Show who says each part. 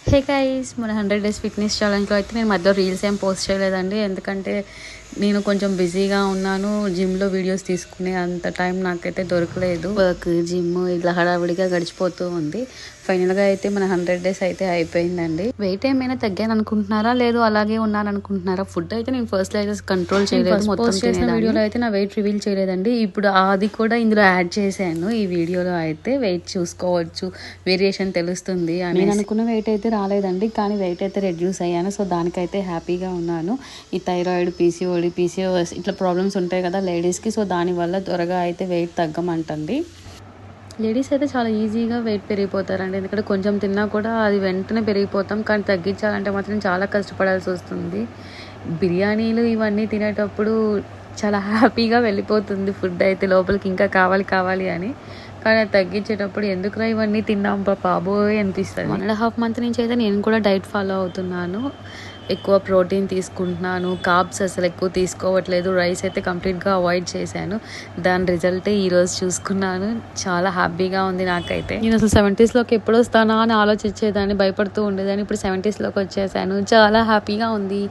Speaker 1: Hey guys, మన 100 days fitness ఛాలెంజ్లో అయితే నేను మధ్యలో రీల్స్ ఏం పోస్ట్ చేయలేదండి. ఎందుకంటే నేను కొంచెం బిజీగా ఉన్నాను. జిమ్లో వీడియోస్ తీసుకునే అంత టైం నాకైతే దొరకలేదు. వర్క్, జిమ్ ఇలా హడావిడిగా గడిచిపోతూ ఉంది. ఫైనల్గా అయితే మన 100 డేస్ అయితే అయిపోయిందండి. వెయిట్ ఏమైనా తగ్గాను అనుకుంటున్నారా, లేదు అలాగే ఉన్నాను అనుకుంటున్నారా? ఫుడ్ అయితే నేను ఫస్ట్లో అయితే కంట్రోల్ చేయలేదు. మొత్తం చేసిన వీడియోలో అయితే నా వెయిట్ రివీల్ చేయలేదండి. ఇప్పుడు అది కూడా ఇందులో యాడ్ చేశాను. ఈ వీడియోలో అయితే వెయిట్ చూసుకోవచ్చు, వేరియేషన్ తెలుస్తుంది. నేను అనుకున్న వెయిట్ అయితే రాలేదండి, కానీ వెయిట్ అయితే రెడ్యూస్ అయ్యాను. సో దానికైతే హ్యాపీగా ఉన్నాను. ఈ థైరాయిడ్, పీసీఓఎస్ ఇట్లా ప్రాబ్లమ్స్ ఉంటాయి కదా లేడీస్కి. సో దానివల్ల త్వరగా అయితే వెయిట్ తగ్గమంటండి. లేడీస్ అయితే చాలా ఈజీగా వెయిట్ పెరిగిపోతారండి. ఎందుకంటే కొంచెం తిన్నా కూడా అది వెంటనే పెరిగిపోతాం. కానీ తగ్గించాలంటే మాత్రం చాలా కష్టపడాల్సి వస్తుంది. బిర్యానీలు ఇవన్నీ తినేటప్పుడు చాలా హ్యాపీగా వెళ్ళిపోతుంది ఫుడ్ అయితే లోపలికి, ఇంకా కావాలి అని. కానీ అది తగ్గించేటప్పుడు ఎందుకురా ఇవన్నీ తిన్నాం బాబోయ్ అనిపిస్తుంది. 1.5 మంత్ నుంచి అయితే నేను కూడా డైట్ ఫాలో అవుతున్నాను. ఎక్కువ ప్రోటీన్ తీసుకుంటున్నాను, కార్బ్స్ అసలు ఎక్కువ తీసుకోవట్లేదు, రైస్ అయితే కంప్లీట్గా అవాయిడ్ చేశాను. దాని రిజల్టే ఈరోజు చూసుకున్నాను. చాలా హ్యాపీగా ఉంది నాకైతే. నేను అసలు 70స్లోకి ఎప్పుడు వస్తానా అని ఆలోచించేదాన్ని, భయపడుతూ ఉండేదాన్ని. ఇప్పుడు 70స్లోకి వచ్చేసాను. చాలా హ్యాపీగా ఉంది.